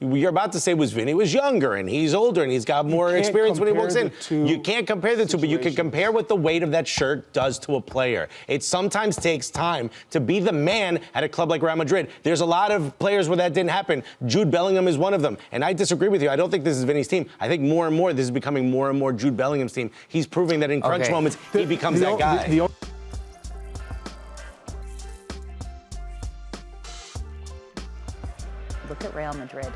you're about to say was Vinnie was younger and he's older and he's got more experience when he walks in. You can't compare the two, but you can compare what the weight of that shirt does to a player. It sometimes takes time to be the man at a club like Real Madrid. There's a lot of players where that didn't happen. Jude Bellingham is one of them. And I disagree with you. I don't think this is Vinnie's team. I think more and more this is becoming more and more Jude Bellingham's team. He's proving that in crunch moments, he becomes that guy. Look at Real Madrid,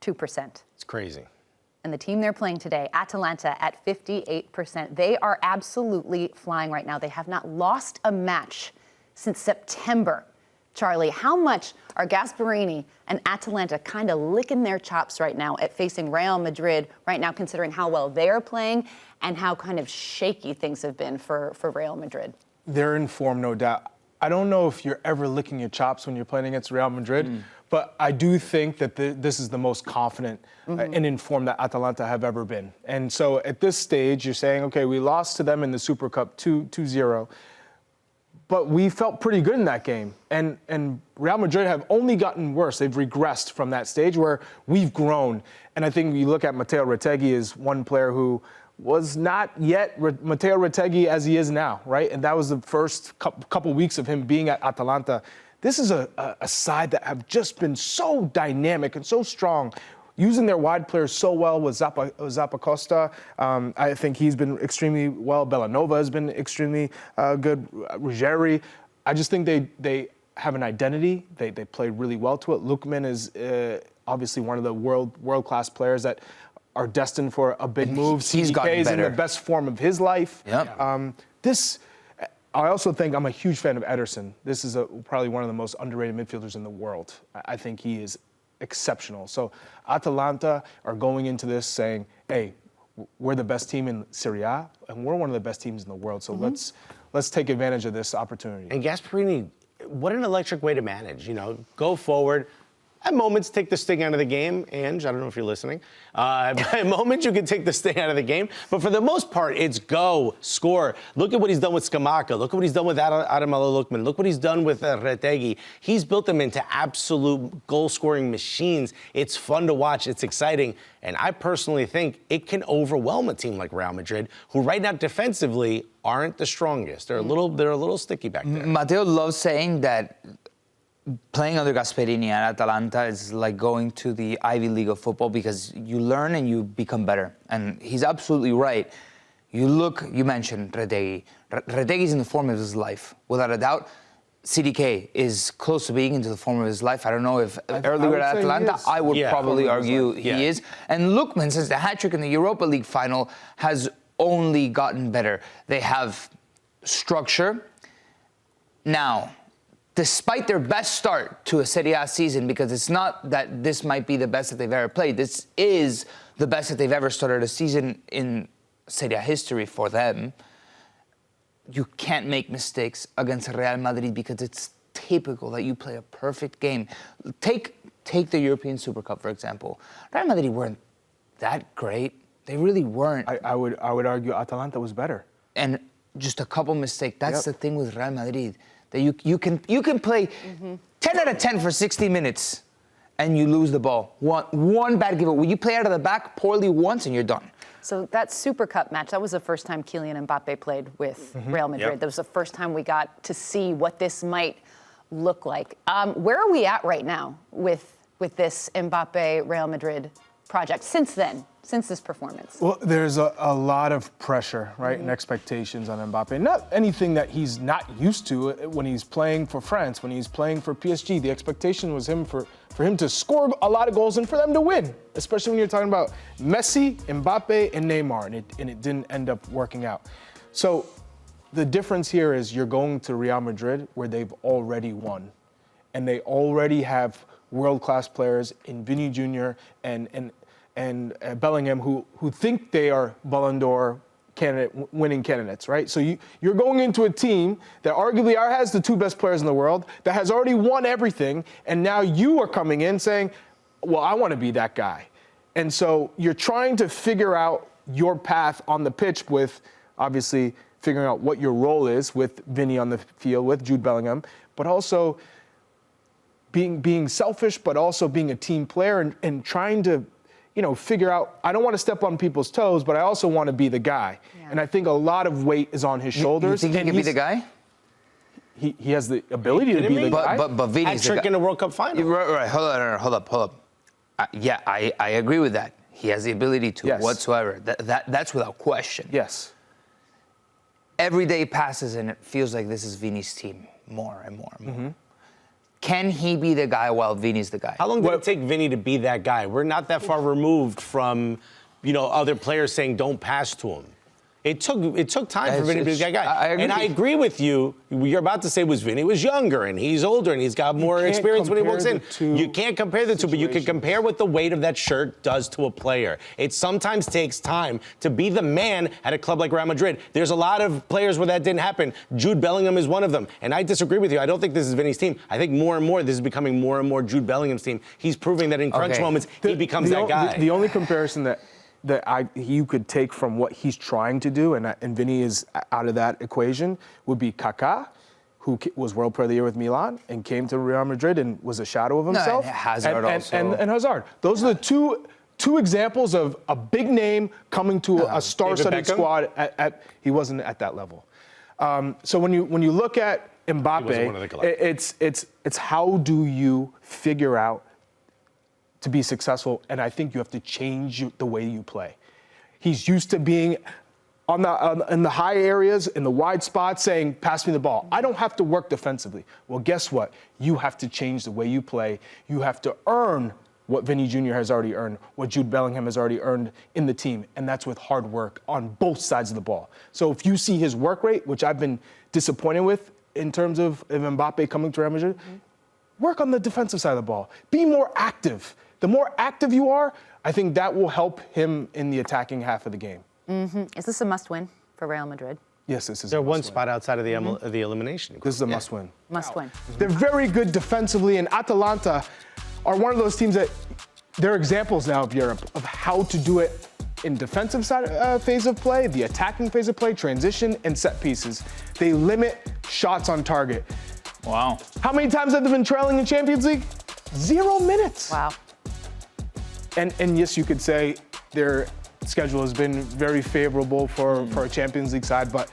2%. It's crazy. And the team they're playing today, Atalanta, at 58%. They are absolutely flying right now. They have not lost a match since September. Charlie, how much are Gasperini and Atalanta kind of licking their chops right now at facing Real Madrid right now, considering how well they're playing and how kind of shaky things have been for Real Madrid? They're in form, no doubt. I don't know if you're ever licking your chops when you're playing against Real Madrid, but I do think that this is the most confident and informed that Atalanta have ever been. And so at this stage, you're saying, okay, we lost to them in the Super Cup 2-0, but we felt pretty good in that game. And Real Madrid have only gotten worse. They've regressed from that stage where we've grown. And I think you look at Matteo Retegui as one player who was not yet Matteo Retegui as he is now, right? And that was the first couple weeks of him being at Atalanta. This is a side that have just been so dynamic and so strong, using their wide players so well with Zappacosta. I think he's been extremely well. Bellanova has been extremely good. Ruggeri. I just think they have an identity. They played really well to it. Lookman is obviously one of the world-class players that are destined for a big move. He's gotten better. in the best form of his life. Yep. I also think I'm a huge fan of Ederson. This is probably one of the most underrated midfielders in the world. I think he is exceptional. So Atalanta are going into this saying, hey, we're the best team in Serie A, and we're one of the best teams in the world. So let's take advantage of this opportunity. And Gasperini, what an electric way to manage. You know, go forward. At moments, take the sting out of the game. Ange, I don't know if you're listening. At moments, you can take the sting out of the game. But for the most part, it's go, score. Look at what he's done with Scamacca. Look at what he's done with Ademola Lookman. Look what he's done with Retegui. He's built them into absolute goal-scoring machines. It's fun to watch. It's exciting. And I personally think it can overwhelm a team like Real Madrid, who right now defensively aren't the strongest. They're a little sticky back there. Matteo loves saying that playing under Gasperini at Atalanta is like going to the Ivy League of football because you learn and you become better. And he's absolutely right. You mentioned Retegui. Retegui's in the form of his life, without a doubt. CDK is close to being into the form of his life. I don't know if earlier at Atalanta, I would probably argue he is. And Lookman, since the hat-trick in the Europa League final, has only gotten better. They have structure. Now, despite their best start to a Serie A season, because it's not that this might be the best that they've ever played, this is the best that they've ever started a season in Serie A history for them, you can't make mistakes against Real Madrid because it's typical that you play a perfect game. Take the European Super Cup, for example. Real Madrid weren't that great. They really weren't. I would argue Atalanta was better. And just a couple mistakes. That's the thing with Real Madrid. That you can play 10 out of 10 for 60 minutes and you lose the ball. One bad giveaway. You play out of the back poorly once and you're done. So that Super Cup match, that was the first time Kylian Mbappe played with Real Madrid. That was the first time we got to see what this might look like. Where are we at right now with this Mbappe Real Madrid project since then? Since this performance? Well, there's a lot of pressure, right, and expectations on Mbappe. Not anything that he's not used to when he's playing for France, when he's playing for PSG. The expectation was for him to score a lot of goals and for them to win, especially when you're talking about Messi, Mbappe, and Neymar, and it didn't end up working out. So the difference here is you're going to Real Madrid where they've already won, and they already have world-class players in Vinnie Jr. and Bellingham who think they are Ballon d'Or winning candidates, right? So you're going into a team that arguably has the two best players in the world, that has already won everything, and now you are coming in saying, well, I want to be that guy. And so you're trying to figure out your path on the pitch with, obviously, figuring out what your role is with Vinnie on the field, with Jude Bellingham, but also being selfish, but also being a team player and trying to, figure out, I don't want to step on people's toes, but I also want to be the guy. Yeah. And I think a lot of weight is on his shoulders. You think he can be the guy? He has the ability to be the guy. But Vinny's Hat trick in a World Cup final. Right. Hold up. Yeah, I agree with that. He has the ability to whatsoever. That's without question. Yes. Every day passes and it feels like this is Vinny's team more and more and more. Mm-hmm. Can he be the guy while Vinny's the guy? How long did it take Vinny to be that guy? We're not that far removed from, other players saying don't pass to him. It took time for Vinny to be that guy. I agree. And I agree with you. You're about to say Vinny was younger and he's older and he's got more experience when he walks in. You can't compare the two, but you can compare what the weight of that shirt does to a player. It sometimes takes time to be the man at a club like Real Madrid. There's a lot of players where that didn't happen. Jude Bellingham is one of them. And I disagree with you. I don't think this is Vinny's team. I think more and more this is becoming more and more Jude Bellingham's team. He's proving that in crunch moments, he becomes that guy. The only comparison that you could take from what he's trying to do, and Vinny is out of that equation, would be Kaká, who was World Player of the Year with Milan and came to Real Madrid and was a shadow of himself. And Hazard also. And Hazard. Those are the two examples of a big name coming to a star-studded squad. He wasn't at that level. So when you look at Mbappe, it's how do you figure out to be successful, and I think you have to change the way you play. He's used to being in the high areas, in the wide spots, saying, pass me the ball. I don't have to work defensively. Well, guess what? You have to change the way you play. You have to earn what Vinny Jr. has already earned, what Jude Bellingham has already earned in the team, and that's with hard work on both sides of the ball. So if you see his work rate, which I've been disappointed with in terms of Mbappe coming to Real Madrid, work on the defensive side of the ball. Be more active. The more active you are, I think that will help him in the attacking half of the game. Mm-hmm. Is this a must-win for Real Madrid? Yes, this is. They're one spot outside of the elimination. This is a must-win. Must-win. They're very good defensively, and Atalanta are one of those teams that they're examples now of Europe of how to do it in defensive side phase of play, the attacking phase of play, transition, and set pieces. They limit shots on target. Wow. How many times have they been trailing in Champions League? 0 minutes. Wow. And yes, you could say their schedule has been very favorable for a Champions League side, but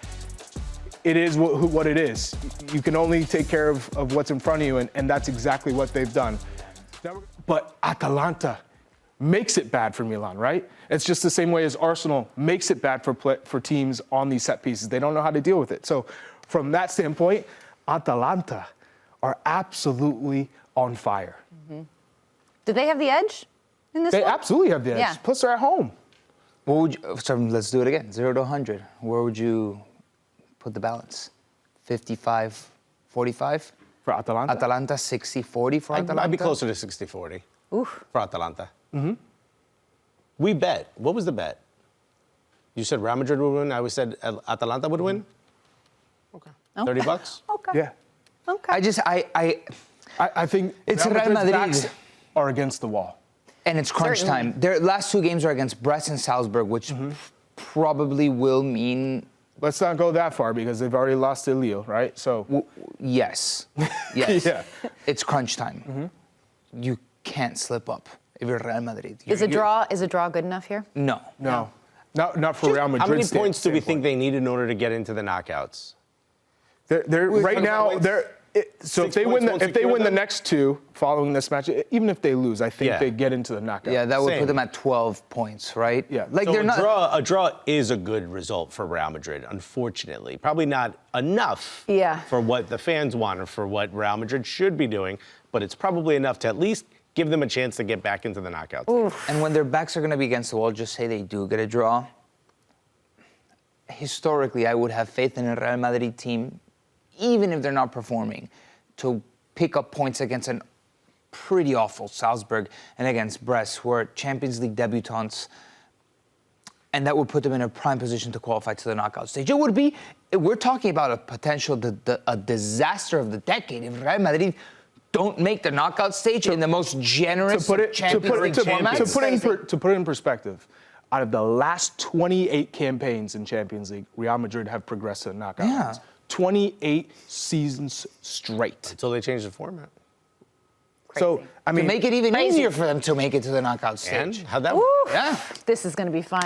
it is what it is. You can only take care of what's in front of you, and that's exactly what they've done. But Atalanta makes it bad for Milan, right? It's just the same way as Arsenal makes it bad for teams on these set pieces. They don't know how to deal with it. So from that standpoint, Atalanta are absolutely on fire. Mm-hmm. Do they have the edge in this They one? absolutely have the edge. Yeah. Plus, they're at home. What would you, so let's do it again. 0 to 100. Where would you put the balance? 55, 45? For Atalanta? Atalanta, 60, 40 for Atalanta? I'd be closer to 60-40 Oof. for Atalanta. Mm-hmm. We bet. What was the bet? You said Real Madrid would win. I said Atalanta would win. Okay. $30? Okay. Yeah. Okay. I think It's Real Real Madrid's Madrid. backs are against the wall. And it's crunch Certainly. time. Their last 2 games are against Brest and Salzburg, which probably will mean... Let's not go that far because they've already lost to Lille, right? So Yes. Yes. Yeah. It's crunch time. You can't slip up if you're Real Madrid. Is a draw good enough here? No. no, not for Real Madrid. How many points do we think they need in order to get into the knockouts? They're right now. So if they win the next 2 following this match, even if they lose, I think they get into the knockout. Yeah, that would Same. put them at 12 points, right? Yeah. Like So they're not. a draw is a good result for Real Madrid, unfortunately. Probably not enough for what the fans want or for what Real Madrid should be doing, but it's probably enough to at least give them a chance to get back into the knockouts. Oof. And when their backs are going to be against the wall, just say they do get a draw. Historically, I would have faith in a Real Madrid team, even if they're not performing, to pick up points against a pretty awful Salzburg and against Brest, who are Champions League debutants. And that would put them in a prime position to qualify to the knockout stage. It would be, we're talking about a potential, a disaster of the decade if Real Madrid don't make the knockout stage in the most generous To put it in perspective, out of the last 28 campaigns in Champions League, Real Madrid have progressed to the knockout rounds. 28 seasons straight. Until they change the format. So, I mean, to make it even easier for them to make it to the knockout stage. And how'd that Woo! work? Yeah. This is going to be fun. How'd that work? This is going to be fun.